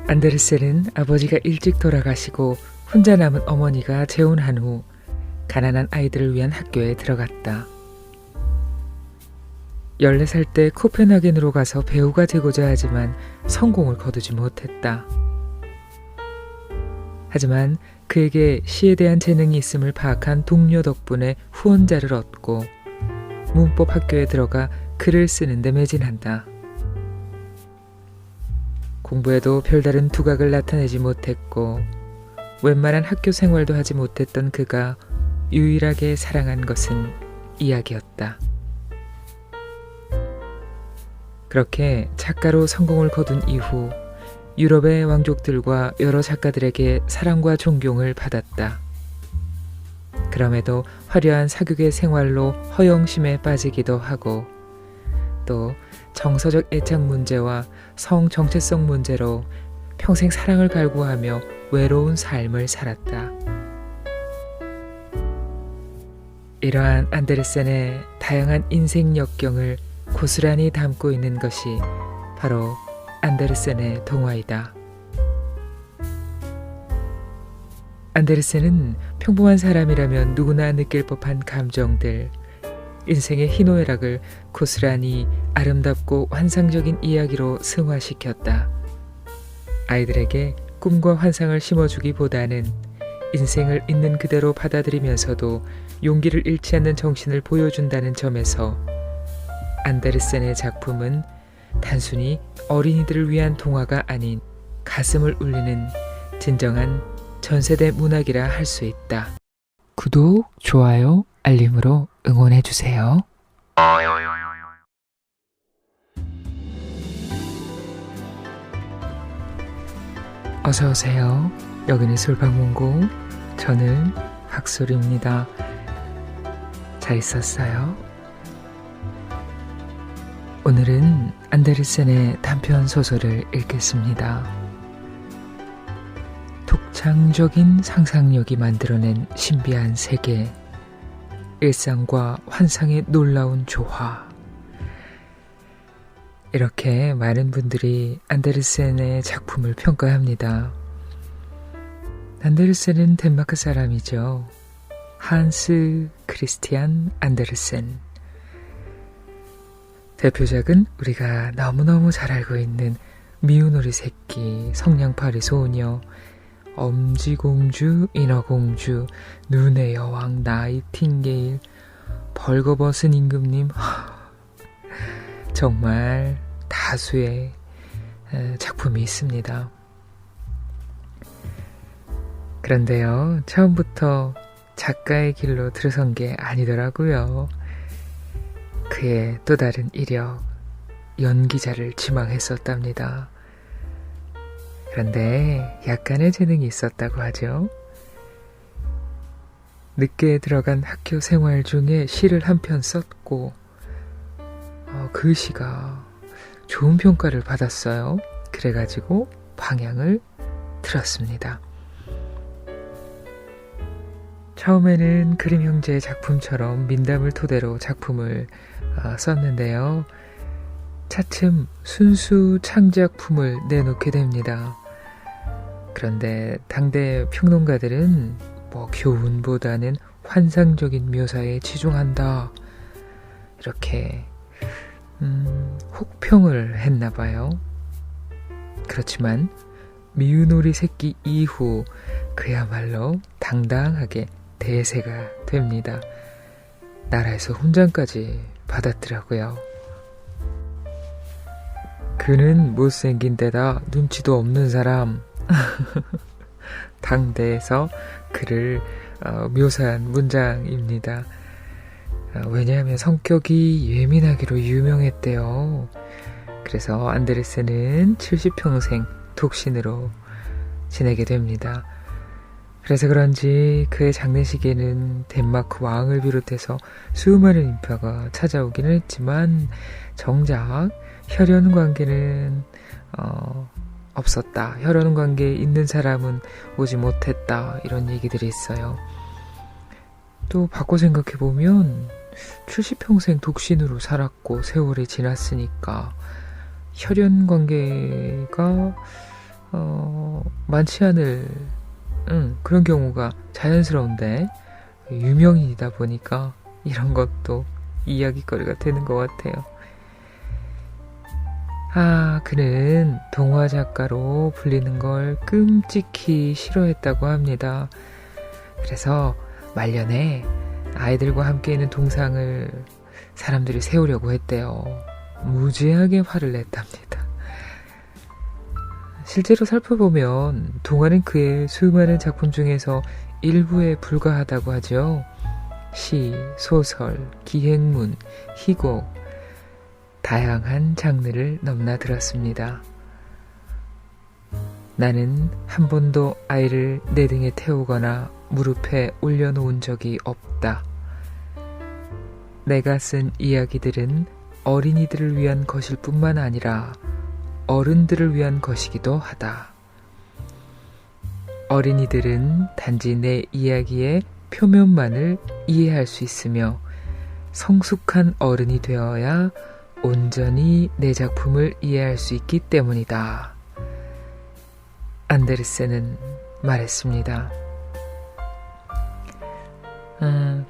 안데르센은 아버지가 일찍 돌아가시고 혼자 남은 어머니가 재혼한 후 가난한 아이들을 위한 학교에 들어갔다. 14살 때 코펜하겐으로 가서 배우가 되고자 하지만 성공을 거두지 못했다. 하지만 그에게 시에 대한 재능이 있음을 파악한 동료 덕분에 후원자를 얻고 문법 학교에 들어가 글을 쓰는 데 매진한다. 공부에도 별다른 두각을 나타내지 못했고 웬만한 학교 생활도 하지 못했던 그가 유일하게 사랑한 것은 이야기였다. 그렇게 작가로 성공을 거둔 이후 유럽의 왕족들과 여러 작가들에게 사랑과 존경을 받았다. 그럼에도 화려한 사교계 생활로 허영심에 빠지기도 하고 또 정서적 애착 문제와 성 정체성 문제로 평생 사랑을 갈구하며 외로운 삶을 살았다. 이러한 안데르센의 다양한 인생 역경을 고스란히 담고 있는 것이 바로 안데르센의 동화이다. 안데르센은 평범한 사람이라면 누구나 느낄 법한 감정들, 인생의 희노애락을 고스란히 아름답고 환상적인 이야기로 승화시켰다. 아이들에게 꿈과 환상을 심어주기보다는 인생을 있는 그대로 받아들이면서도 용기를 잃지 않는 정신을 보여준다는 점에서 안데르센의 작품은 단순히 어린이들을 위한 동화가 아닌 가슴을 울리는 진정한 전세대 문학이라 할 수 있다. 구독, 좋아요, 알림으로 응원해주세요. 어서오세요. 여기는 솔방문고, 저는 박소리입니다. 잘 있었어요? 오늘은 안데르센의 단편 소설을 읽겠습니다. 독창적인 상상력이 만들어낸 신비한 세계, 일상과 환상의 놀라운 조화. 이렇게 많은 분들이 안데르센의 작품을 평가합니다. 안데르센은 덴마크 사람이죠. 한스 크리스티안 안데르센. 대표작은 우리가 너무너무 잘 알고 있는 미운 우리 새끼, 성냥팔이 소녀, 엄지공주, 인어공주, 눈의 여왕, 나이팅게일, 벌거벗은 임금님. 정말 다수의 작품이 있습니다. 그런데요, 처음부터 작가의 길로 들어선 게 아니더라고요. 그의 또 다른 이력, 연기자를 지망했었답니다. 그런데 약간의 재능이 있었다고 하죠. 늦게 들어간 학교 생활 중에 시를 한 편 썼고 그 시가 좋은 평가를 받았어요. 그래가지고 방향을 틀었습니다. 처음에는 그림 형제의 작품처럼 민담을 토대로 작품을 썼는데요. 차츰 순수 창작품을 내놓게 됩니다. 그런데 당대 평론가들은 교훈보다는 환상적인 묘사에 치중한다, 이렇게 혹평을 했나봐요. 그렇지만 미운 우리 새끼 이후 그야말로 당당하게 대세가 됩니다. 나라에서 훈장까지 받았더라고요. 그는 못생긴 데다 눈치도 없는 사람. 당대에서 그를 묘사한 문장입니다. 왜냐하면 성격이 예민하기로 유명했대요. 그래서 안데르센은 70평생 독신으로 지내게 됩니다. 그래서 그런지 그의 장례식에는 덴마크 왕을 비롯해서 수많은 인파가 찾아오기는 했지만 정작 혈연 관계는 없었다. 혈연 관계에 있는 사람은 오지 못했다. 이런 얘기들이 있어요. 또 바꿔 생각해보면 70평생 독신으로 살았고 세월이 지났으니까 혈연 관계가 많지 않을 그런 경우가 자연스러운데 유명인이다 보니까 이런 것도 이야기거리가 되는 것 같아요. 그는 동화 작가로 불리는 걸 끔찍히 싫어했다고 합니다. 그래서 말년에 아이들과 함께 있는 동상을 사람들이 세우려고 했대요. 무지하게 화를 냈답니다. 실제로 살펴보면 동화는 그의 수많은 작품 중에서 일부에 불과하다고 하죠. 시, 소설, 기행문, 희곡, 다양한 장르를 넘나들었습니다. 나는 한 번도 아이를 내 등에 태우거나 무릎에 올려놓은 적이 없다. 내가 쓴 이야기들은 어린이들을 위한 것일 뿐만 아니라 어른들을 위한 것이기도 하다. 어린이들은 단지 내 이야기의 표면만을 이해할 수 있으며 성숙한 어른이 되어야 온전히 내 작품을 이해할 수 있기 때문이다. 안데르센은 말했습니다.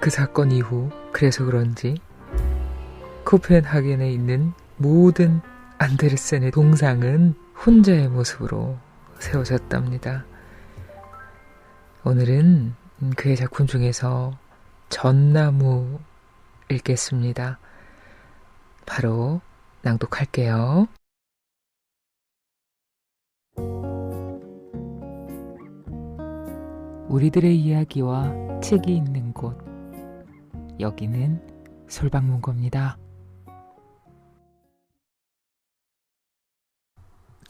그 사건 이후 그래서 그런지 코펜하겐에 있는 모든 안데르센의 동상은 혼자의 모습으로 세워졌답니다. 오늘은 그의 작품 중에서 전나무 읽겠습니다. 바로 낭독할게요. 우리들의 이야기와 책이 있는 곳, 여기는 솔방문고입니다.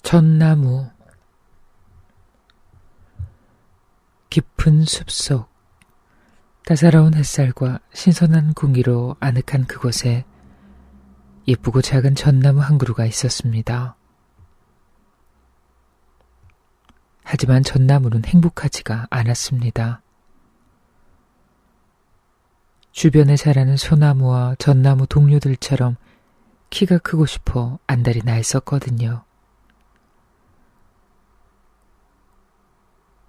전나무. 깊은 숲속, 따사로운 햇살과 신선한 공기로 아늑한 그곳에 예쁘고 작은 전나무 한 그루가 있었습니다. 하지만 전나무는 행복하지가 않았습니다. 주변에 자라는 소나무와 전나무 동료들처럼 키가 크고 싶어 안달이 나 있었거든요.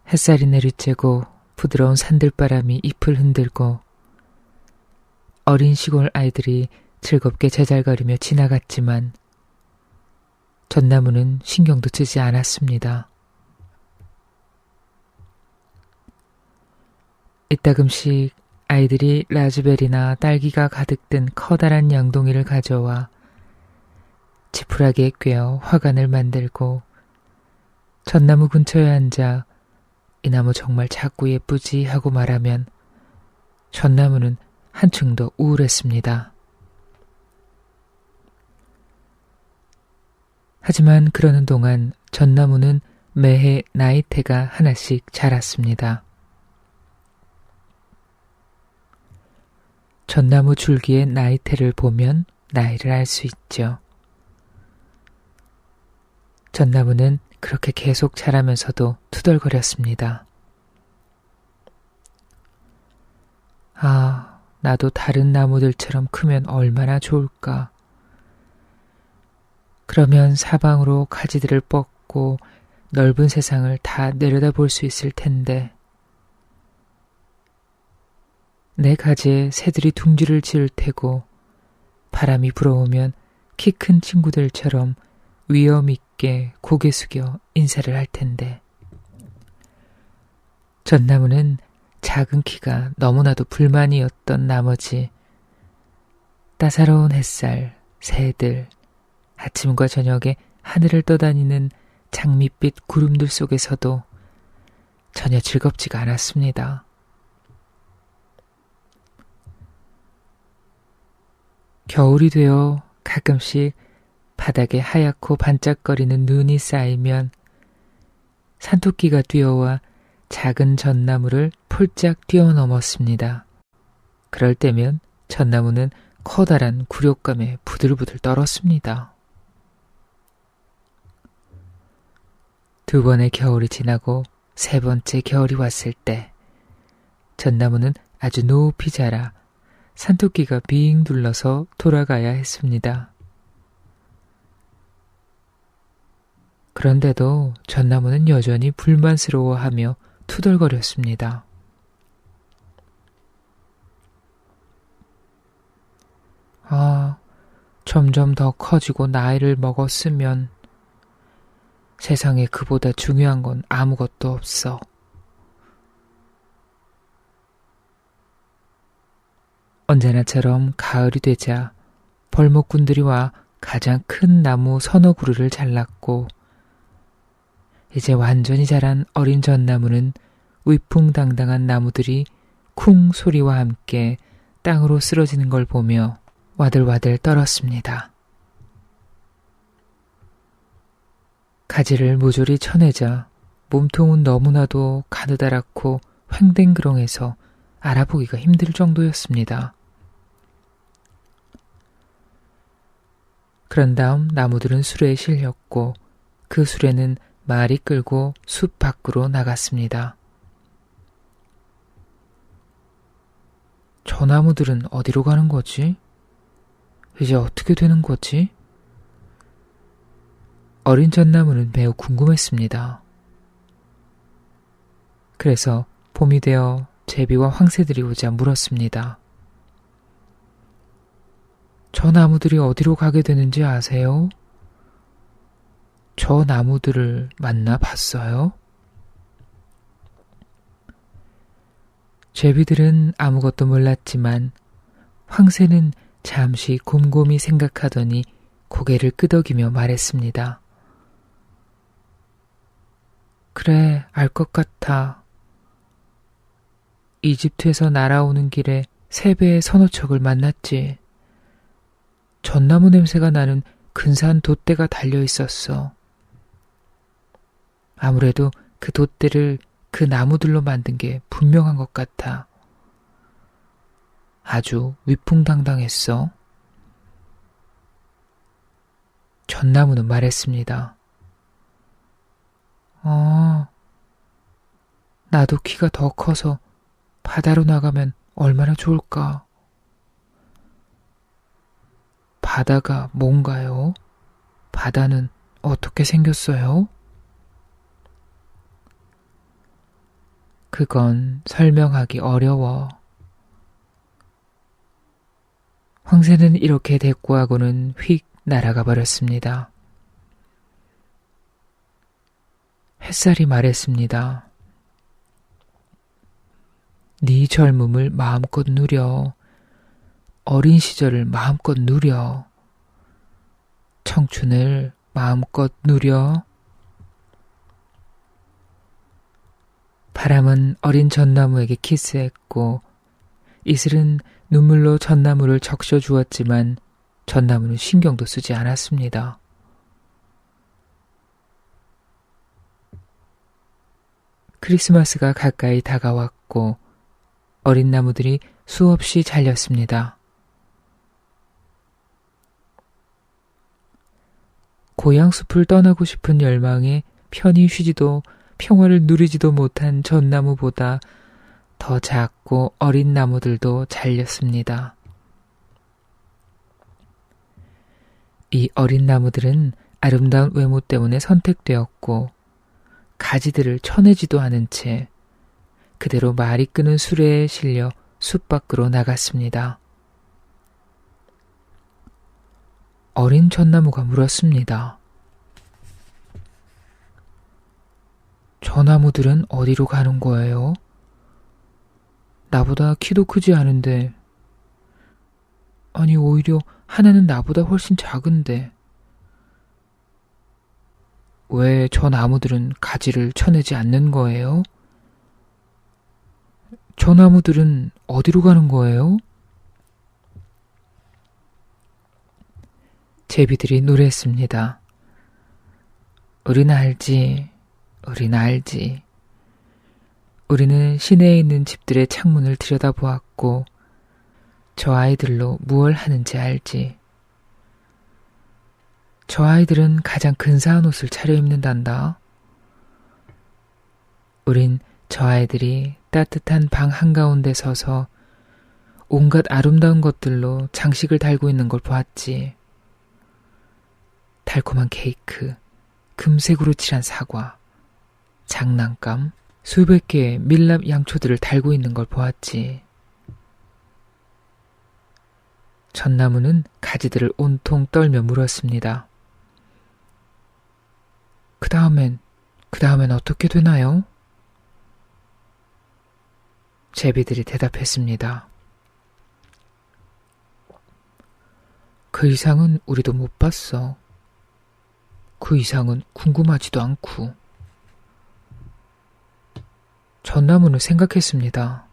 햇살이 내리쬐고 부드러운 산들바람이 잎을 흔들고 어린 시골 아이들이 즐겁게 제잘거리며 지나갔지만 전나무는 신경도 쓰지 않았습니다. 이따금씩 아이들이 라즈베리나 딸기가 가득 든 커다란 양동이를 가져와 지푸라기에 꿰어 화관을 만들고 전나무 근처에 앉아 이 나무 정말 작고 예쁘지 하고 말하면 전나무는 한층 더 우울했습니다. 하지만 그러는 동안 전나무는 매해 나이테가 하나씩 자랐습니다. 전나무 줄기의 나이테를 보면 나이를 알 수 있죠. 전나무는 그렇게 계속 자라면서도 투덜거렸습니다. 나도 다른 나무들처럼 크면 얼마나 좋을까. 그러면 사방으로 가지들을 뻗고 넓은 세상을 다 내려다볼 수 있을 텐데. 내 가지에 새들이 둥지를 지을 테고 바람이 불어오면 키 큰 친구들처럼 위엄 있게 고개 숙여 인사를 할 텐데. 전나무는 작은 키가 너무나도 불만이었던 나머지 따사로운 햇살, 새들, 아침과 저녁에 하늘을 떠다니는 장밋빛 구름들 속에서도 전혀 즐겁지가 않았습니다. 겨울이 되어 가끔씩 바닥에 하얗고 반짝거리는 눈이 쌓이면 산토끼가 뛰어와 작은 전나무를 폴짝 뛰어넘었습니다. 그럴 때면 전나무는 커다란 굴욕감에 부들부들 떨었습니다. 두 번의 겨울이 지나고 세 번째 겨울이 왔을 때 전나무는 아주 높이 자라 산토끼가 빙 둘러서 돌아가야 했습니다. 그런데도 전나무는 여전히 불만스러워하며 투덜거렸습니다. 점점 더 커지고 나이를 먹었으면 세상에 그보다 중요한 건 아무것도 없어. 언제나처럼 가을이 되자 벌목꾼들이 와 가장 큰 나무 서너 그루를 잘랐고 이제 완전히 자란 어린 전나무는 위풍당당한 나무들이 쿵 소리와 함께 땅으로 쓰러지는 걸 보며 와들와들 떨었습니다. 가지를 모조리 쳐내자 몸통은 너무나도 가느다랗고 횡댕그렁해서 알아보기가 힘들 정도였습니다. 그런 다음 나무들은 수레에 실렸고 그 수레는 말이 끌고 숲 밖으로 나갔습니다. 저 나무들은 어디로 가는 거지? 이제 어떻게 되는 거지? 어린 전나무는 매우 궁금했습니다. 그래서 봄이 되어 제비와 황새들이 오자 물었습니다. 저 나무들이 어디로 가게 되는지 아세요? 저 나무들을 만나 봤어요? 제비들은 아무것도 몰랐지만 황새는 잠시 곰곰이 생각하더니 고개를 끄덕이며 말했습니다. 그래, 알 것 같아. 이집트에서 날아오는 길에 3배의 서너 척을 만났지. 전나무 냄새가 나는 근사한 돛대가 달려 있었어. 아무래도 그 돛대를 그 나무들로 만든 게 분명한 것 같아. 아주 위풍당당했어. 전나무는 말했습니다. 나도 키가 더 커서 바다로 나가면 얼마나 좋을까? 바다가 뭔가요? 바다는 어떻게 생겼어요? 그건 설명하기 어려워. 황새는 이렇게 대꾸하고는 휙 날아가 버렸습니다. 햇살이 말했습니다. 네 젊음을 마음껏 누려. 어린 시절을 마음껏 누려. 청춘을 마음껏 누려. 바람은 어린 전나무에게 키스했고 이슬은 눈물로 전나무를 적셔 주었지만 전나무는 신경도 쓰지 않았습니다. 크리스마스가 가까이 다가왔고 어린 나무들이 수없이 잘렸습니다. 고향 숲을 떠나고 싶은 열망에 편히 쉬지도 평화를 누리지도 못한 전나무보다 더 작고 어린 나무들도 잘렸습니다. 이 어린 나무들은 아름다운 외모 때문에 선택되었고 가지들을 쳐내지도 않은 채 그대로 말이 끄는 수레에 실려 숲 밖으로 나갔습니다. 어린 전나무가 물었습니다. 저 나무들은 어디로 가는 거예요? 나보다 키도 크지 않은데, 아니 오히려 하나는 나보다 훨씬 작은데 왜 저 나무들은 가지를 쳐내지 않는 거예요? 저 나무들은 어디로 가는 거예요? 제비들이 노래했습니다. 우린 알지, 우린 알지. 우리는 시내에 있는 집들의 창문을 들여다보았고 저 아이들로 무얼 하는지 알지. 저 아이들은 가장 근사한 옷을 차려입는단다. 우린 저 아이들이 따뜻한 방 한가운데 서서 온갖 아름다운 것들로 장식을 달고 있는 걸 보았지. 달콤한 케이크, 금색으로 칠한 사과, 장난감, 수백 개의 밀랍 양초들을 달고 있는 걸 보았지. 전나무는 가지들을 온통 떨며 물었습니다. 그 다음엔 어떻게 되나요? 제비들이 대답했습니다. 그 이상은 우리도 못 봤어. 그 이상은 궁금하지도 않고. 전나무는 생각했습니다.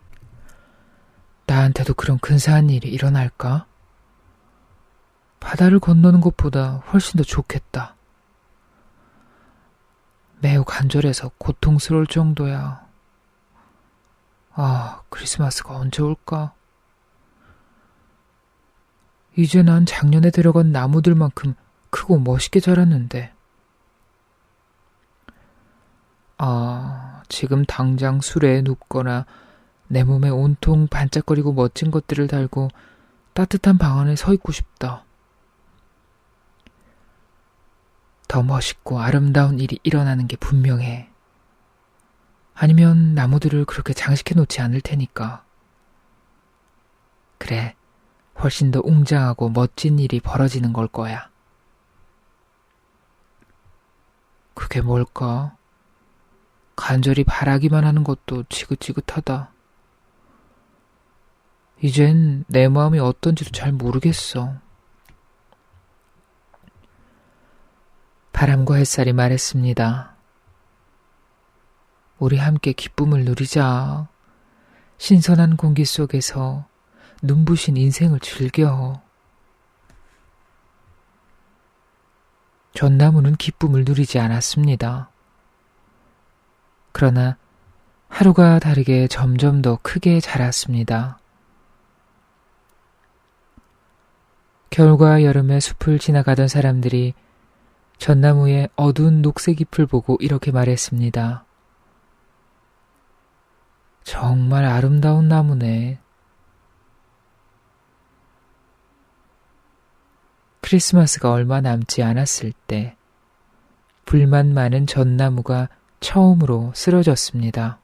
나한테도 그런 근사한 일이 일어날까? 바다를 건너는 것보다 훨씬 더 좋겠다. 매우 간절해서 고통스러울 정도야. 아, 크리스마스가 언제 올까? 이제 난 작년에 들어간 나무들만큼 크고 멋있게 자랐는데. 지금 당장 수레에 눕거나 내 몸에 온통 반짝거리고 멋진 것들을 달고 따뜻한 방 안에 서 있고 싶다. 더 멋있고 아름다운 일이 일어나는 게 분명해. 아니면 나무들을 그렇게 장식해 놓지 않을 테니까. 그래, 훨씬 더 웅장하고 멋진 일이 벌어지는 걸 거야. 그게 뭘까? 간절히 바라기만 하는 것도 지긋지긋하다. 이젠 내 마음이 어떤지도 잘 모르겠어. 바람과 햇살이 말했습니다. 우리 함께 기쁨을 누리자. 신선한 공기 속에서 눈부신 인생을 즐겨. 전나무는 기쁨을 누리지 않았습니다. 그러나 하루가 다르게 점점 더 크게 자랐습니다. 겨울과 여름의 숲을 지나가던 사람들이 전나무의 어두운 녹색 잎을 보고 이렇게 말했습니다. 정말 아름다운 나무네. 크리스마스가 얼마 남지 않았을 때 불만 많은 전나무가 처음으로 쓰러졌습니다.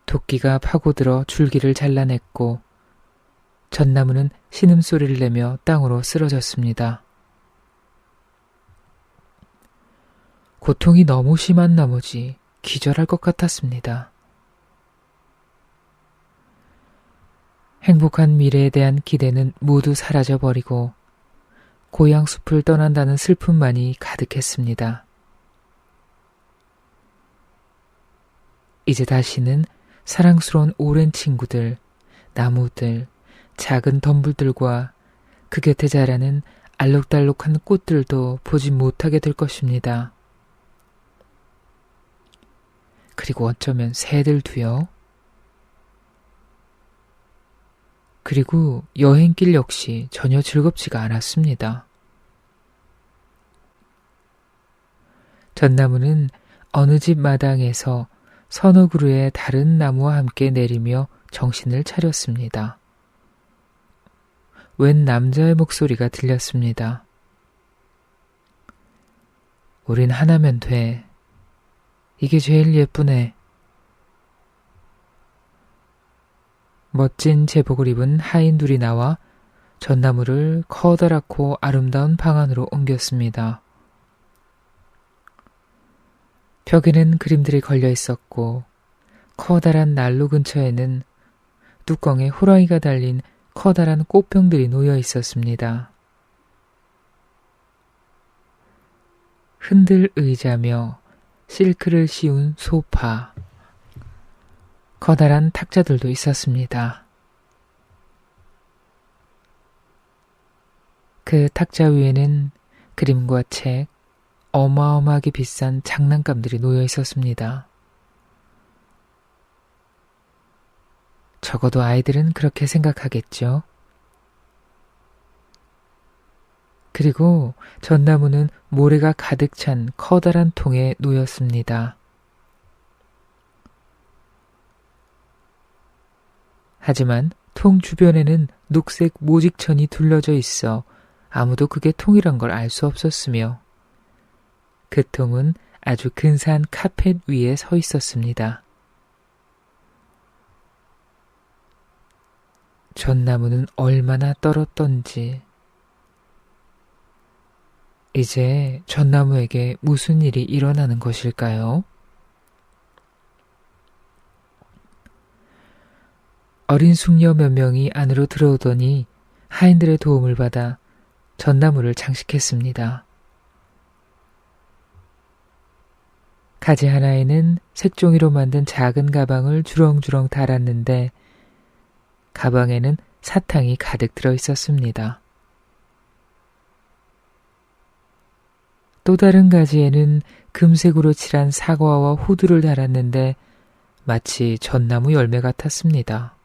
도끼가 파고들어 줄기를 잘라냈고 전나무는 신음소리를 내며 땅으로 쓰러졌습니다. 고통이 너무 심한 나머지 기절할 것 같았습니다. 행복한 미래에 대한 기대는 모두 사라져버리고 고향 숲을 떠난다는 슬픔만이 가득했습니다. 이제 다시는 사랑스러운 오랜 친구들, 나무들, 작은 덤불들과 그 곁에 자라는 알록달록한 꽃들도 보지 못하게 될 것입니다. 그리고 어쩌면 새들도요. 그리고 여행길 역시 전혀 즐겁지가 않았습니다. 전나무는 어느 집 마당에서 서너 그루의 다른 나무와 함께 내리며 정신을 차렸습니다. 웬 남자의 목소리가 들렸습니다. 우린 하나면 돼. 이게 제일 예쁘네. 멋진 제복을 입은 하인 둘이 나와 전나무를 커다랗고 아름다운 방 안으로 옮겼습니다. 벽에는 그림들이 걸려 있었고 커다란 난로 근처에는 뚜껑에 호랑이가 달린 커다란 꽃병들이 놓여 있었습니다. 흔들 의자며 실크를 씌운 소파, 커다란 탁자들도 있었습니다. 그 탁자 위에는 그림과 책, 어마어마하게 비싼 장난감들이 놓여 있었습니다. 적어도 아이들은 그렇게 생각하겠죠. 그리고 전나무는 모래가 가득 찬 커다란 통에 놓였습니다. 하지만 통 주변에는 녹색 모직천이 둘러져 있어 아무도 그게 통이란 걸 알 수 없었으며 그 통은 아주 근사한 카펫 위에 서 있었습니다. 전나무는 얼마나 떨었던지 이제 전나무에게 무슨 일이 일어나는 것일까요? 어린 숙녀 몇 명이 안으로 들어오더니 하인들의 도움을 받아 전나무를 장식했습니다. 가지 하나에는 색종이로 만든 작은 가방을 주렁주렁 달았는데 가방에는 사탕이 가득 들어 있었습니다. 또 다른 가지에는 금색으로 칠한 사과와 호두를 달았는데 마치 전나무 열매 같았습니다.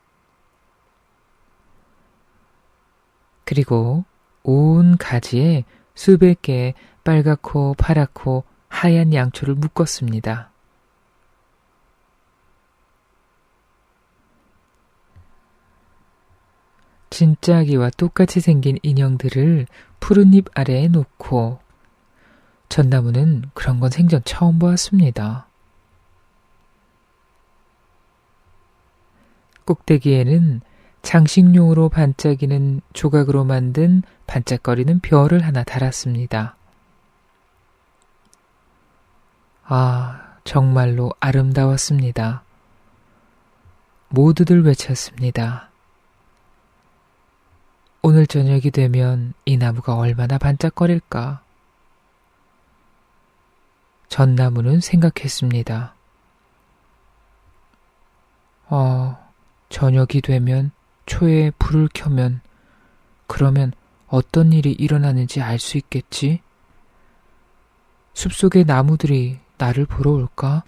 그리고 온 가지에 수백 개의 빨갛고 파랗고 하얀 양초를 묶었습니다. 진짜 아기와 똑같이 생긴 인형들을 푸른 잎 아래에 놓고 전나무는 그런 건 생전 처음 보았습니다. 꼭대기에는 장식용으로 반짝이는 조각으로 만든 반짝거리는 별을 하나 달았습니다. 아, 정말로 아름다웠습니다. 모두들 외쳤습니다. 오늘 저녁이 되면 이 나무가 얼마나 반짝거릴까? 전나무는 생각했습니다. 저녁이 되면 초에 불을 켜면 그러면 어떤 일이 일어나는지 알 수 있겠지? 숲속의 나무들이 나를 보러 올까?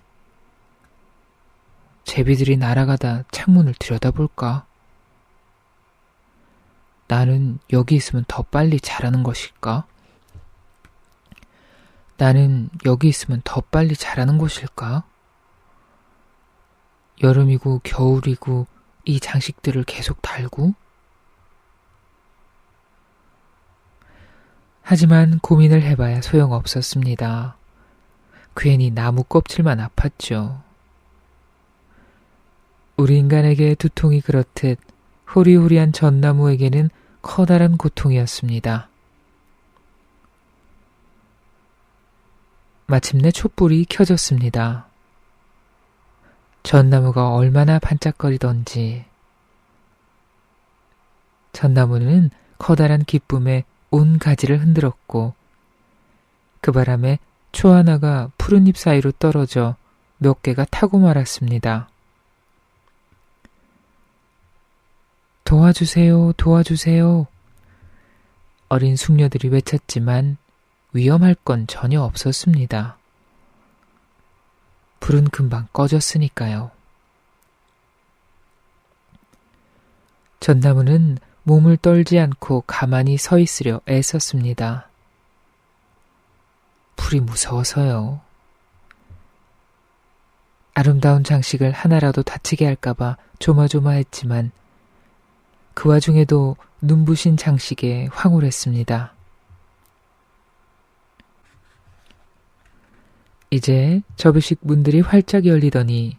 제비들이 날아가다 창문을 들여다볼까? 나는 여기 있으면 더 빨리 자라는 것일까? 나는 여기 있으면 더 빨리 자라는 것일까? 여름이고 겨울이고 이 장식들을 계속 달고? 하지만 고민을 해봐야 소용없었습니다. 괜히 나무 껍질만 아팠죠. 우리 인간에게 두통이 그렇듯 호리호리한 전나무에게는 커다란 고통이었습니다. 마침내 촛불이 켜졌습니다. 전나무가 얼마나 반짝거리던지. 전나무는 커다란 기쁨에 온 가지를 흔들었고 그 바람에 초 하나가 푸른 잎 사이로 떨어져 몇 개가 타고 말았습니다. 도와주세요, 도와주세요. 어린 숙녀들이 외쳤지만 위험할 건 전혀 없었습니다. 불은 금방 꺼졌으니까요. 전나무는 몸을 떨지 않고 가만히 서 있으려 애썼습니다. 불이 무서워서요. 아름다운 장식을 하나라도 다치게 할까봐 조마조마했지만 그 와중에도 눈부신 장식에 황홀했습니다. 이제 접이식 문들이 활짝 열리더니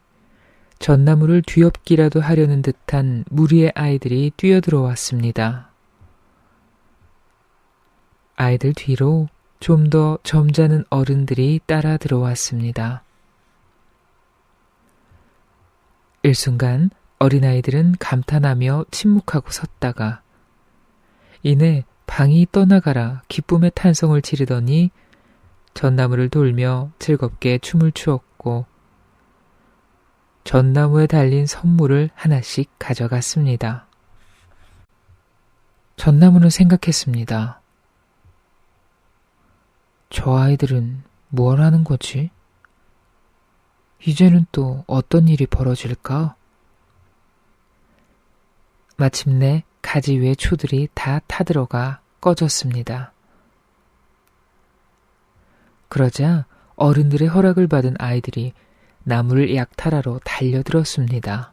전나무를 뒤엎기라도 하려는 듯한 무리의 아이들이 뛰어들어왔습니다. 아이들 뒤로 좀 더 점잖은 어른들이 따라 들어왔습니다. 일순간 어린아이들은 감탄하며 침묵하고 섰다가 이내 방이 떠나가라 기쁨의 탄성을 지르더니 전나무를 돌며 즐겁게 춤을 추었고 전나무에 달린 선물을 하나씩 가져갔습니다. 전나무는 생각했습니다. 저 아이들은 뭘 하는 거지? 이제는 또 어떤 일이 벌어질까? 마침내 가지 위의 초들이 다 타들어가 꺼졌습니다. 그러자 어른들의 허락을 받은 아이들이 나무를 약탈하러 달려들었습니다.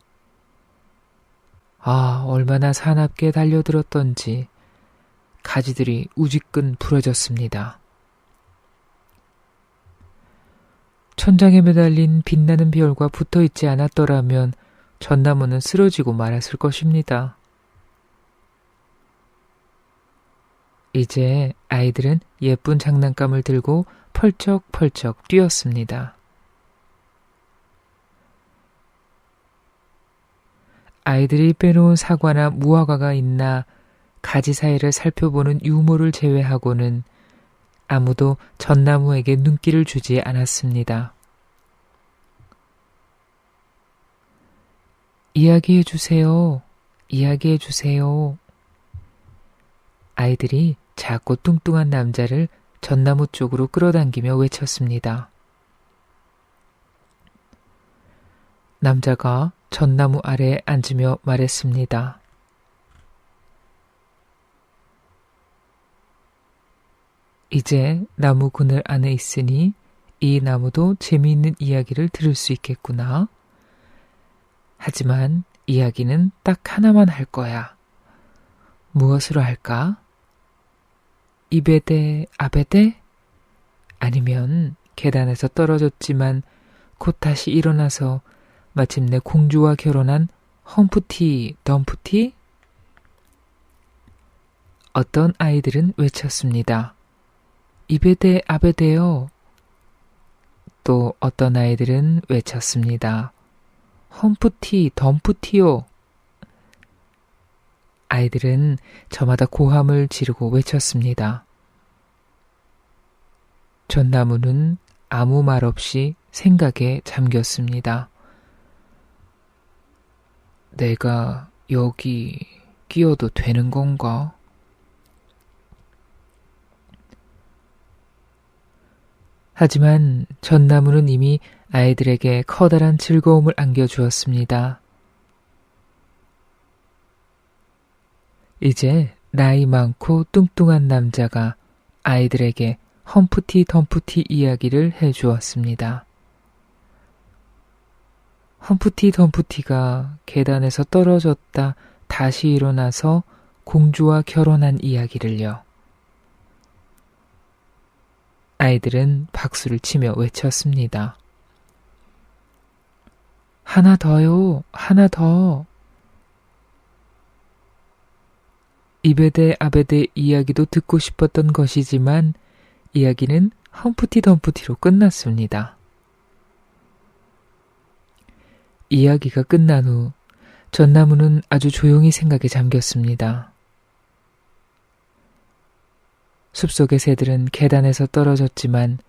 아, 얼마나 사납게 달려들었던지 가지들이 우지끈 부러졌습니다. 천장에 매달린 빛나는 별과 붙어있지 않았더라면 전나무는 쓰러지고 말았을 것입니다. 이제 아이들은 예쁜 장난감을 들고 펄쩍펄쩍 뛰었습니다. 아이들이 빼놓은 사과나 무화과가 있나 가지 사이를 살펴보는 유모를 제외하고는 아무도 전나무에게 눈길을 주지 않았습니다. 이야기해 주세요. 이야기해 주세요. 아이들이 작고 뚱뚱한 남자를 전나무 쪽으로 끌어당기며 외쳤습니다. 남자가 전나무 아래에 앉으며 말했습니다. 이제 나무 그늘 안에 있으니 이 나무도 재미있는 이야기를 들을 수 있겠구나. 하지만 이야기는 딱 하나만 할 거야. 무엇으로 할까? 이베데 아베데? 아니면 계단에서 떨어졌지만 곧 다시 일어나서 마침내 공주와 결혼한 험프티 덤프티? 어떤 아이들은 외쳤습니다. 이베데 아베데요. 또 어떤 아이들은 외쳤습니다. 험프티 덤프티요. 아이들은 저마다 고함을 지르고 외쳤습니다. 전나무는 아무 말 없이 생각에 잠겼습니다. 내가 여기 끼어도 되는 건가? 하지만 전나무는 이미 아이들에게 커다란 즐거움을 안겨주었습니다. 이제 나이 많고 뚱뚱한 남자가 아이들에게 험프티 덤프티 이야기를 해주었습니다. 험프티 덤프티가 계단에서 떨어졌다 다시 일어나서 공주와 결혼한 이야기를요. 아이들은 박수를 치며 외쳤습니다. 하나 더요, 하나 더. 이베데 아베데 이야기도 듣고 싶었던 것이지만 이야기는 험프티 덤프티로 끝났습니다. 이야기가 끝난 후 전나무는 아주 조용히 생각에 잠겼습니다. 숲속의 새들은 계단에서 떨어졌지만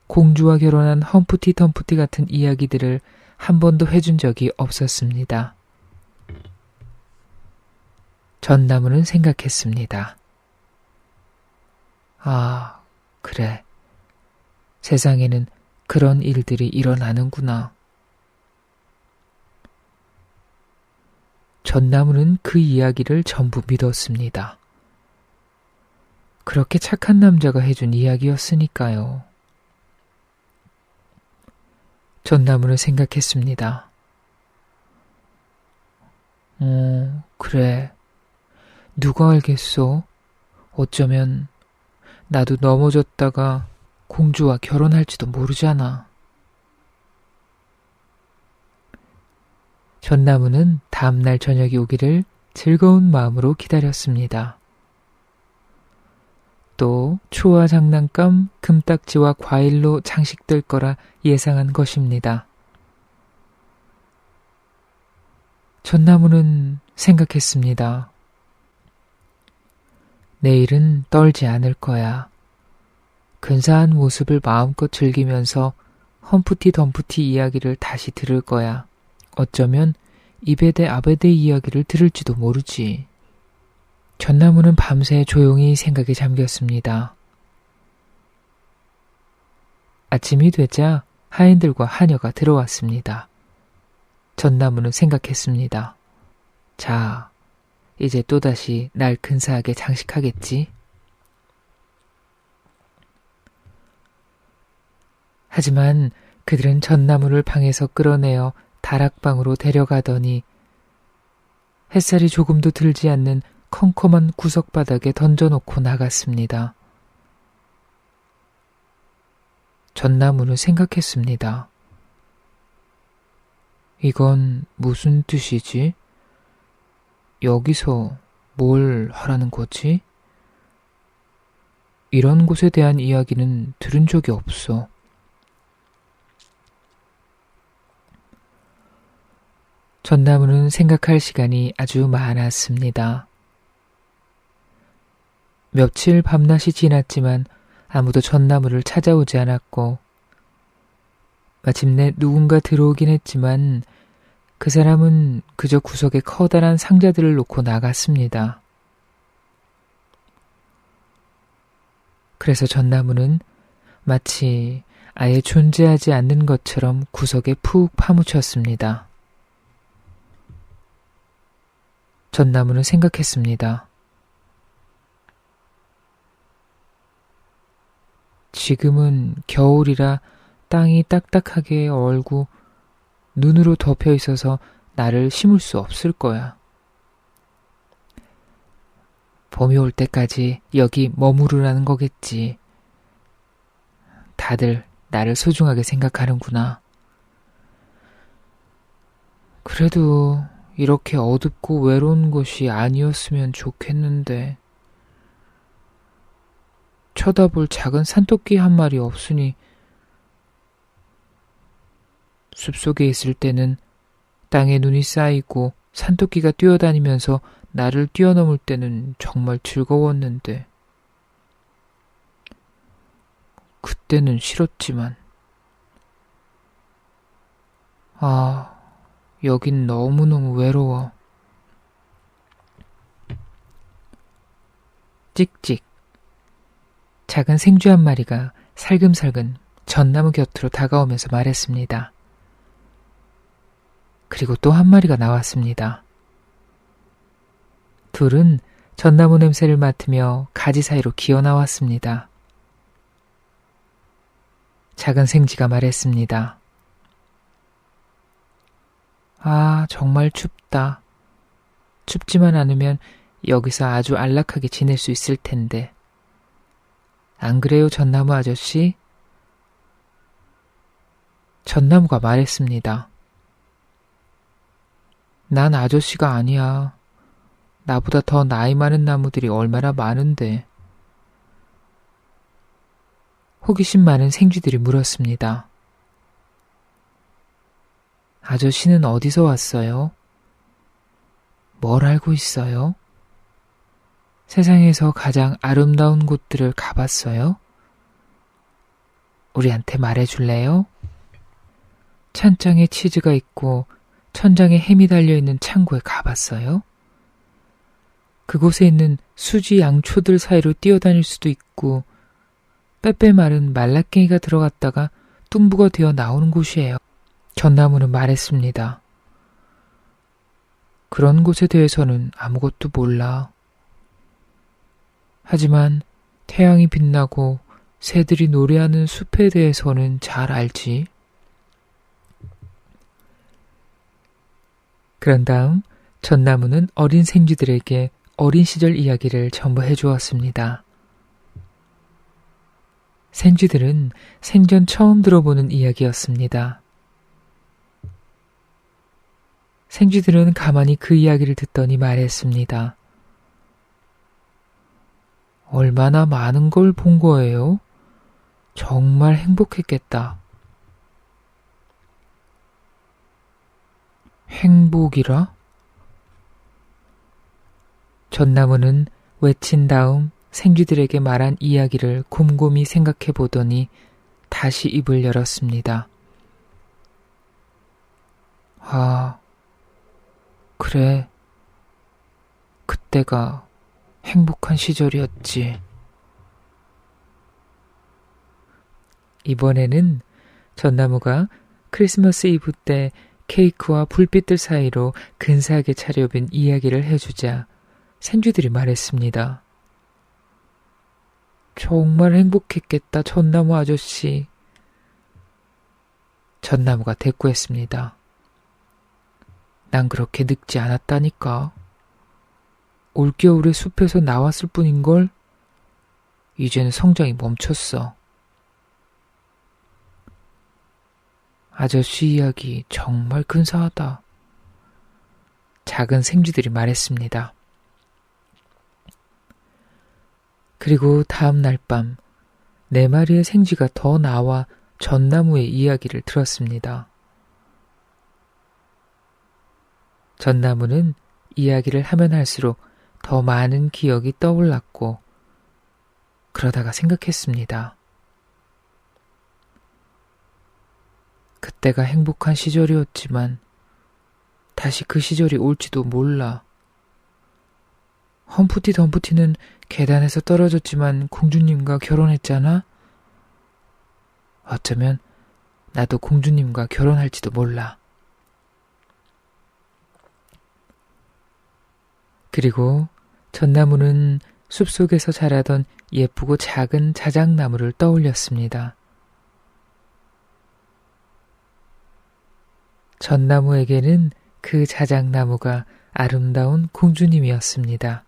공주와 결혼한 험프티 덤프티 같은 이야기들을 한 번도 해준 적이 없었습니다. 전나무는 생각했습니다. 아, 그래. 세상에는 그런 일들이 일어나는구나. 전나무는 그 이야기를 전부 믿었습니다. 그렇게 착한 남자가 해준 이야기였으니까요. 전나무는 생각했습니다. 그래. 누가 알겠어? 어쩌면 나도 넘어졌다가 공주와 결혼할지도 모르잖아. 전나무는 다음날 저녁이 오기를 즐거운 마음으로 기다렸습니다. 또 초와 장난감, 금딱지와 과일로 장식될 거라 예상한 것입니다. 전나무는 생각했습니다. 내일은 떨지 않을 거야. 근사한 모습을 마음껏 즐기면서 험프티 덤프티 이야기를 다시 들을 거야. 어쩌면 이베데 아베데 이야기를 들을지도 모르지. 전나무는 밤새 조용히 생각에 잠겼습니다. 아침이 되자 하인들과 하녀가 들어왔습니다. 전나무는 생각했습니다. 자, 이제 또다시 날 근사하게 장식하겠지? 하지만 그들은 전나무를 방에서 끌어내어 다락방으로 데려가더니 햇살이 조금도 들지 않는 컴컴한 구석바닥에 던져놓고 나갔습니다. 전나무는 생각했습니다. 이건 무슨 뜻이지? 여기서 뭘 하라는 거지? 이런 곳에 대한 이야기는 들은 적이 없어. 전나무는 생각할 시간이 아주 많았습니다. 며칠 밤낮이 지났지만 아무도 전나무를 찾아오지 않았고, 마침내 누군가 들어오긴 했지만 그 사람은 그저 구석에 커다란 상자들을 놓고 나갔습니다. 그래서 전나무는 마치 아예 존재하지 않는 것처럼 구석에 푹 파묻혔습니다. 전나무는 생각했습니다. 지금은 겨울이라 땅이 딱딱하게 얼고 눈으로 덮여 있어서 나를 심을 수 없을 거야. 봄이 올 때까지 여기 머무르라는 거겠지. 다들 나를 소중하게 생각하는구나. 그래도 이렇게 어둡고 외로운 곳이 아니었으면 좋겠는데. 쳐다볼 작은 산토끼 한 마리 없으니 숲속에 있을 때는 땅에 눈이 쌓이고 산토끼가 뛰어다니면서 나를 뛰어넘을 때는 정말 즐거웠는데 그때는 싫었지만 여긴 너무너무 외로워. 찍찍. 작은 생쥐 한 마리가 살금살금 전나무 곁으로 다가오면서 말했습니다. 그리고 또 한 마리가 나왔습니다. 둘은 전나무 냄새를 맡으며 가지 사이로 기어나왔습니다. 작은 생쥐가 말했습니다. 정말 춥다. 춥지만 않으면 여기서 아주 안락하게 지낼 수 있을 텐데. 안 그래요, 전나무 아저씨? 전나무가 말했습니다. 난 아저씨가 아니야. 나보다 더 나이 많은 나무들이 얼마나 많은데. 호기심 많은 생쥐들이 물었습니다. 아저씨는 어디서 왔어요? 뭘 알고 있어요? 세상에서 가장 아름다운 곳들을 가봤어요? 우리한테 말해줄래요? 찬장에 치즈가 있고 천장에 햄이 달려있는 창고에 가봤어요? 그곳에 있는 수지 양초들 사이로 뛰어다닐 수도 있고 빼빼 마른 말라깽이가 들어갔다가 뚱부가 되어 나오는 곳이에요. 전나무는 말했습니다. 그런 곳에 대해서는 아무것도 몰라. 하지만 태양이 빛나고 새들이 노래하는 숲에 대해서는 잘 알지. 그런 다음 전나무는 어린 생쥐들에게 어린 시절 이야기를 전부 해주었습니다. 생쥐들은 생전 처음 들어보는 이야기였습니다. 생쥐들은 가만히 그 이야기를 듣더니 말했습니다. 얼마나 많은 걸 본 거예요? 정말 행복했겠다. 행복이라? 전나무는 외친 다음 생쥐들에게 말한 이야기를 곰곰이 생각해 보더니 다시 입을 열었습니다. 그래. 그때가 행복한 시절이었지. 이번에는 전나무가 크리스마스 이브 때 케이크와 불빛들 사이로 근사하게 차려빈 이야기를 해주자 생쥐들이 말했습니다. 정말 행복했겠다, 전나무 아저씨. 전나무가 대꾸했습니다. 난 그렇게 늙지 않았다니까. 올겨울에 숲에서 나왔을 뿐인걸? 이제는 성장이 멈췄어. 아저씨 이야기 정말 근사하다. 작은 생쥐들이 말했습니다. 그리고 다음 날 밤, 4마리의 생쥐가 더 나와 전나무의 이야기를 들었습니다. 전나무는 이야기를 하면 할수록 더 많은 기억이 떠올랐고, 그러다가 생각했습니다. 그때가 행복한 시절이었지만 다시 그 시절이 올지도 몰라. 험프티 덤프티는 계단에서 떨어졌지만 공주님과 결혼했잖아? 어쩌면 나도 공주님과 결혼할지도 몰라. 그리고 전나무는 숲속에서 자라던 예쁘고 작은 자작나무를 떠올렸습니다. 전나무에게는 그 자작나무가 아름다운 공주님이었습니다.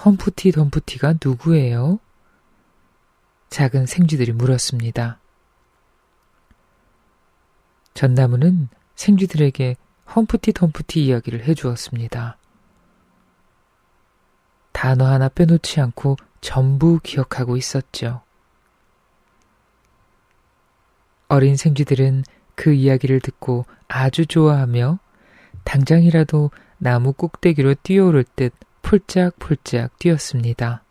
험프티 덤프티가 누구예요? 작은 생쥐들이 물었습니다. 전나무는 생쥐들에게 험프티 덤프티 이야기를 해주었습니다. 단어 하나 빼놓지 않고 전부 기억하고 있었죠. 어린 생쥐들은 그 이야기를 듣고 아주 좋아하며 당장이라도 나무 꼭대기로 뛰어오를 듯 폴짝폴짝 뛰었습니다.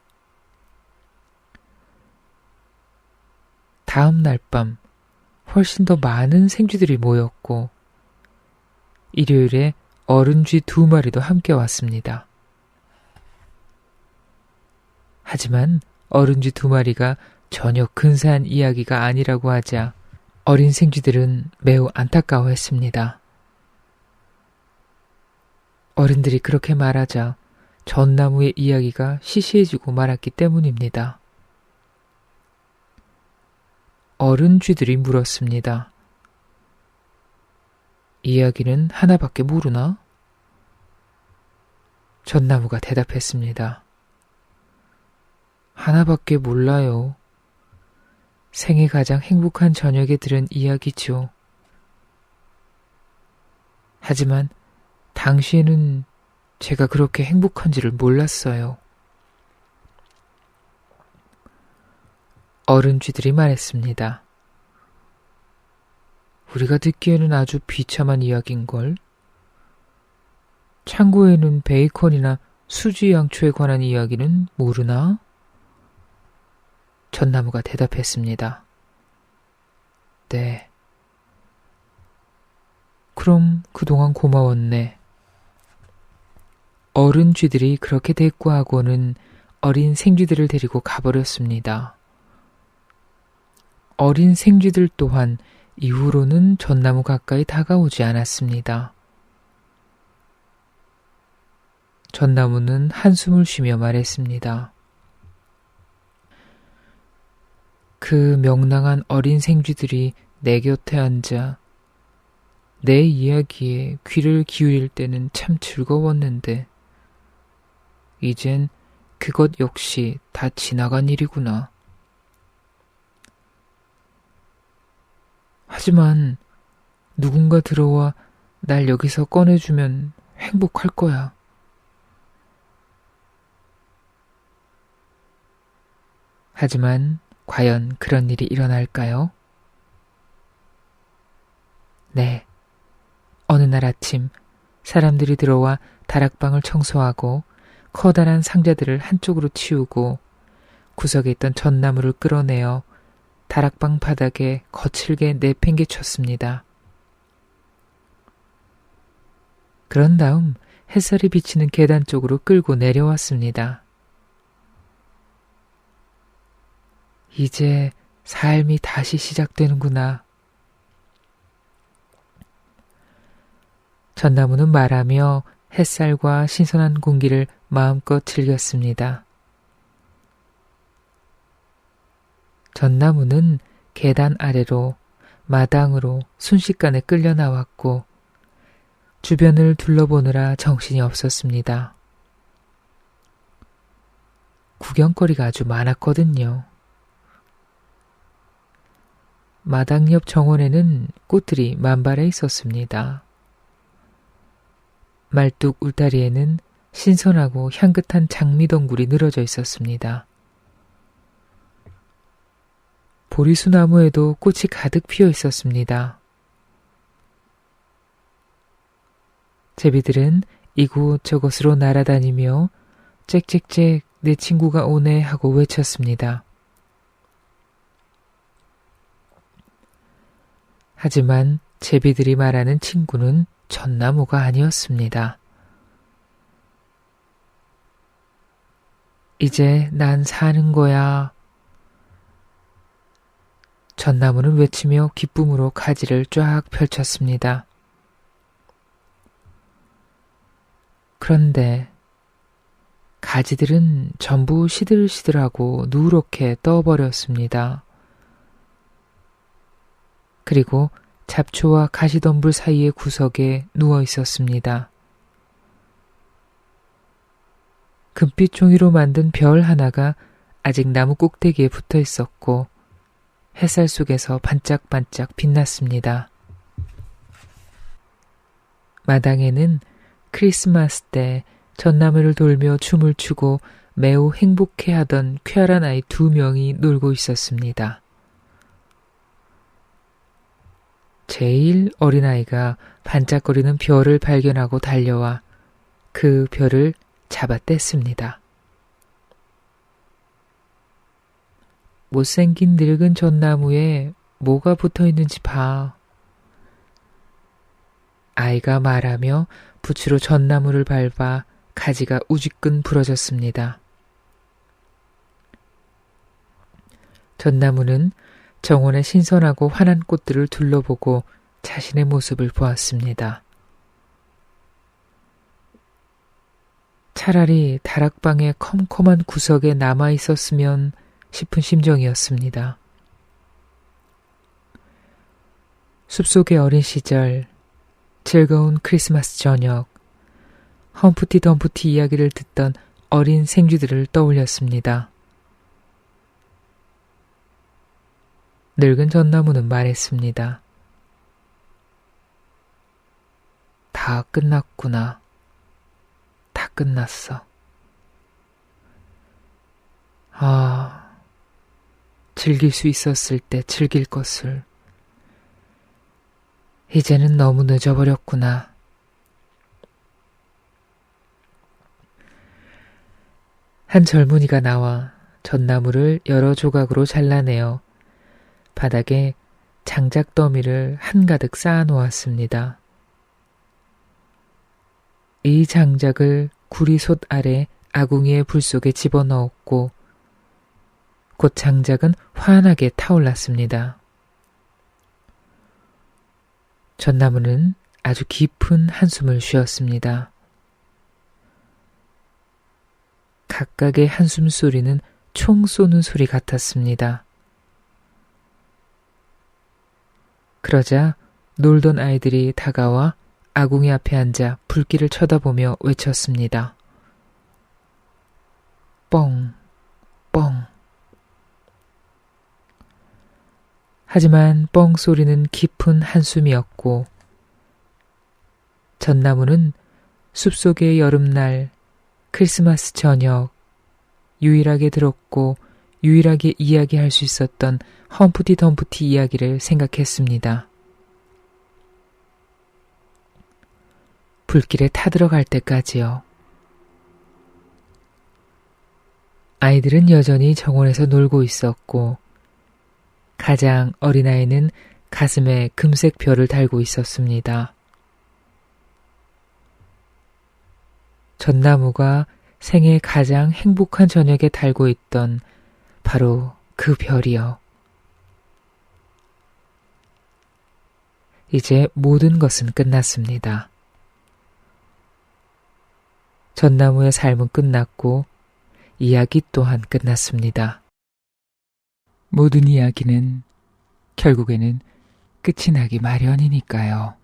다음 날 밤 훨씬 더 많은 생쥐들이 모였고 일요일에 어른쥐 2마리도 함께 왔습니다. 하지만 어른쥐 2마리가 전혀 근사한 이야기가 아니라고 하자 어린 생쥐들은 매우 안타까워했습니다. 어른들이 그렇게 말하자 전나무의 이야기가 시시해지고 말았기 때문입니다. 어른쥐들이 물었습니다. 이야기는 하나밖에 모르나? 전나무가 대답했습니다. 하나밖에 몰라요. 생애 가장 행복한 저녁에 들은 이야기죠. 하지만 당시에는 제가 그렇게 행복한지를 몰랐어요. 어른쥐들이 말했습니다. 우리가 듣기에는 아주 비참한 이야기인걸. 창고에는 베이컨이나 수지 양초에 관한 이야기는 모르나? 전나무가 대답했습니다. 네. 그럼 그동안 고마웠네. 어른쥐들이 그렇게 대꾸하고는 어린 생쥐들을 데리고 가버렸습니다. 어린 생쥐들 또한 이후로는 전나무 가까이 다가오지 않았습니다. 전나무는 한숨을 쉬며 말했습니다. 그 명랑한 어린 생쥐들이 내 곁에 앉아 내 이야기에 귀를 기울일 때는 참 즐거웠는데 이젠 그것 역시 다 지나간 일이구나. 하지만 누군가 들어와 날 여기서 꺼내주면 행복할 거야. 하지만 과연 그런 일이 일어날까요? 네. 어느 날 아침 사람들이 들어와 다락방을 청소하고 커다란 상자들을 한쪽으로 치우고 구석에 있던 전나무를 끌어내어 다락방 바닥에 거칠게 내팽개쳤습니다. 그런 다음 햇살이 비치는 계단 쪽으로 끌고 내려왔습니다. 이제 삶이 다시 시작되는구나. 전나무는 말하며 햇살과 신선한 공기를 마음껏 즐겼습니다. 전나무는 계단 아래로 마당으로 순식간에 끌려 나왔고 주변을 둘러보느라 정신이 없었습니다. 구경거리가 아주 많았거든요. 마당 옆 정원에는 꽃들이 만발해 있었습니다. 말뚝 울타리에는 신선하고 향긋한 장미덩굴이 늘어져 있었습니다. 보리수 나무에도 꽃이 가득 피어 있었습니다. 제비들은 이곳저곳으로 날아다니며 짹짹짹 내 친구가 오네 하고 외쳤습니다. 하지만 제비들이 말하는 친구는 전나무가 아니었습니다. 이제 난 사는 거야. 전나무는 외치며 기쁨으로 가지를 쫙 펼쳤습니다. 그런데 가지들은 전부 시들시들하고 누렇게 떠버렸습니다. 그리고 잡초와 가시덤불 사이의 구석에 누워 있었습니다. 금빛 종이로 만든 별 하나가 아직 나무 꼭대기에 붙어 있었고 햇살 속에서 반짝반짝 빛났습니다. 마당에는 크리스마스 때 전나무를 돌며 춤을 추고 매우 행복해하던 쾌활한 아이 2명이 놀고 있었습니다. 제일 어린아이가 반짝거리는 별을 발견하고 달려와 그 별을 잡아뗐습니다. 못생긴 늙은 전나무에 뭐가 붙어있는지 봐. 아이가 말하며 붓으로 전나무를 밟아 가지가 우지끈 부러졌습니다. 전나무는 정원의 신선하고 환한 꽃들을 둘러보고 자신의 모습을 보았습니다. 차라리 다락방의 컴컴한 구석에 남아 있었으면 싶은 심정이었습니다. 숲속의 어린 시절, 즐거운 크리스마스 저녁, 험프티 덤프티 이야기를 듣던 어린 생쥐들을 떠올렸습니다. 늙은 전나무는 말했습니다. 다 끝났구나. 다 끝났어. 아, 즐길 수 있었을 때 즐길 것을. 이제는 너무 늦어버렸구나. 한 젊은이가 나와 전나무를 여러 조각으로 잘라내어 바닥에 장작 더미를 한가득 쌓아놓았습니다. 이 장작을 구리솥 아래 아궁이의 불 속에 집어넣었고 곧 장작은 환하게 타올랐습니다. 전나무는 아주 깊은 한숨을 쉬었습니다. 각각의 한숨 소리는 총 쏘는 소리 같았습니다. 그러자 놀던 아이들이 다가와 아궁이 앞에 앉아 불길을 쳐다보며 외쳤습니다. 뻥, 뻥. 하지만 뻥 소리는 깊은 한숨이었고 전나무는 숲속의 여름날 크리스마스 저녁 유일하게 들었고 유일하게 이야기할 수 있었던 험프티 덤프티 이야기를 생각했습니다. 불길에 타들어갈 때까지요. 아이들은 여전히 정원에서 놀고 있었고 가장 어린아이는 가슴에 금색 별을 달고 있었습니다. 전나무가 생애 가장 행복한 저녁에 달고 있던 바로 그 별이요. 이제 모든 것은 끝났습니다. 전나무의 삶은 끝났고 이야기 또한 끝났습니다. 모든 이야기는 결국에는 끝이 나기 마련이니까요.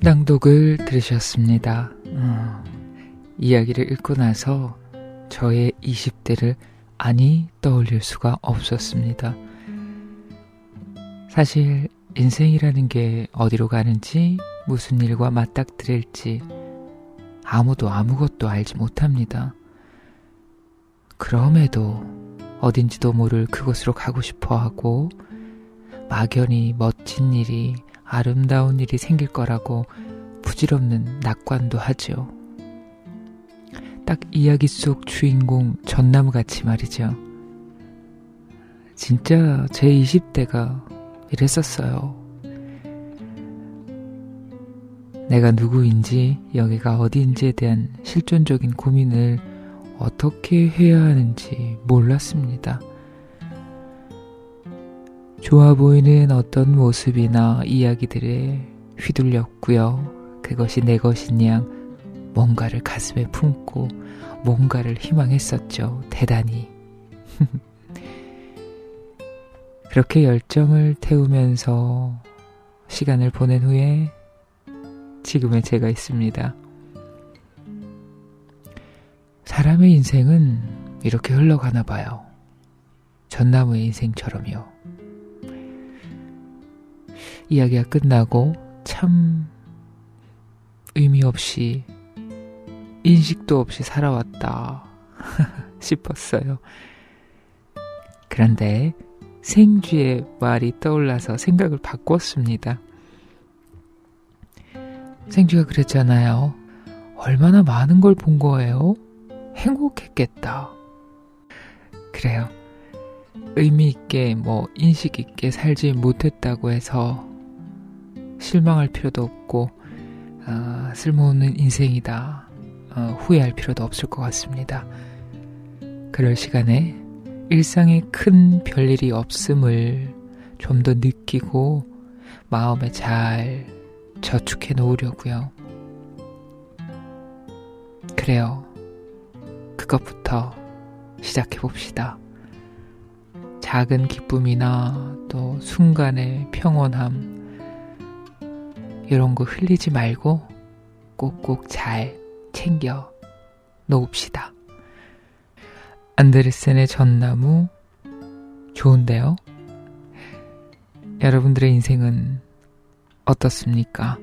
낭독을 들으셨습니다. 이야기를 읽고 나서 저의 20대를 아니 떠올릴 수가 없었습니다. 사실 인생이라는 게 어디로 가는지 무슨 일과 맞닥뜨릴지 아무도 아무것도 알지 못합니다. 그럼에도 어딘지도 모를 그곳으로 가고 싶어 하고 막연히 멋진 일이 아름다운 일이 생길 거라고 부질없는 낙관도 하죠. 딱 이야기 속 주인공 전나무같이 말이죠. 진짜 제 20대가 이랬었어요. 내가 누구인지 여기가 어디인지에 대한 실존적인 고민을 어떻게 해야 하는지 몰랐습니다. 좋아 보이는 어떤 모습이나 이야기들에 휘둘렸고요. 그것이 내 것인 양 뭔가를 가슴에 품고 뭔가를 희망했었죠. 대단히. 그렇게 열정을 태우면서 시간을 보낸 후에 지금의 제가 있습니다. 사람의 인생은 이렇게 흘러가나 봐요. 전나무의 인생처럼요. 이야기가 끝나고 참 의미 없이 인식도 없이 살아왔다 싶었어요. 그런데 생쥐의 말이 떠올라서 생각을 바꿨습니다. 생쥐가 그랬잖아요. 얼마나 많은 걸 본 거예요? 행복했겠다. 그래요. 의미 있게 인식 있게 살지 못했다고 해서 실망할 필요도 없고 쓸모없는 인생이다 후회할 필요도 없을 것 같습니다. 그럴 시간에 일상에 큰 별일이 없음을 좀 더 느끼고 마음에 잘 저축해 놓으려고요. 그래요. 그것부터 시작해 봅시다. 작은 기쁨이나 또 순간의 평온함 이런 거 흘리지 말고 꼭꼭 잘 챙겨 놓읍시다. 안데르센의 전나무 좋은데요? 여러분들의 인생은 어떻습니까?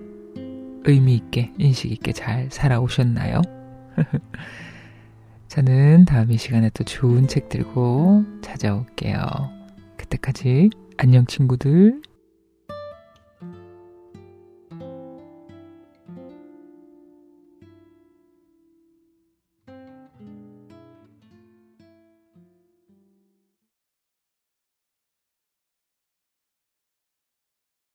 의미 있게 인식 있게 잘 살아오셨나요? 저는 다음 이 시간에 또 좋은 책 들고 찾아올게요. 그때까지 안녕 친구들.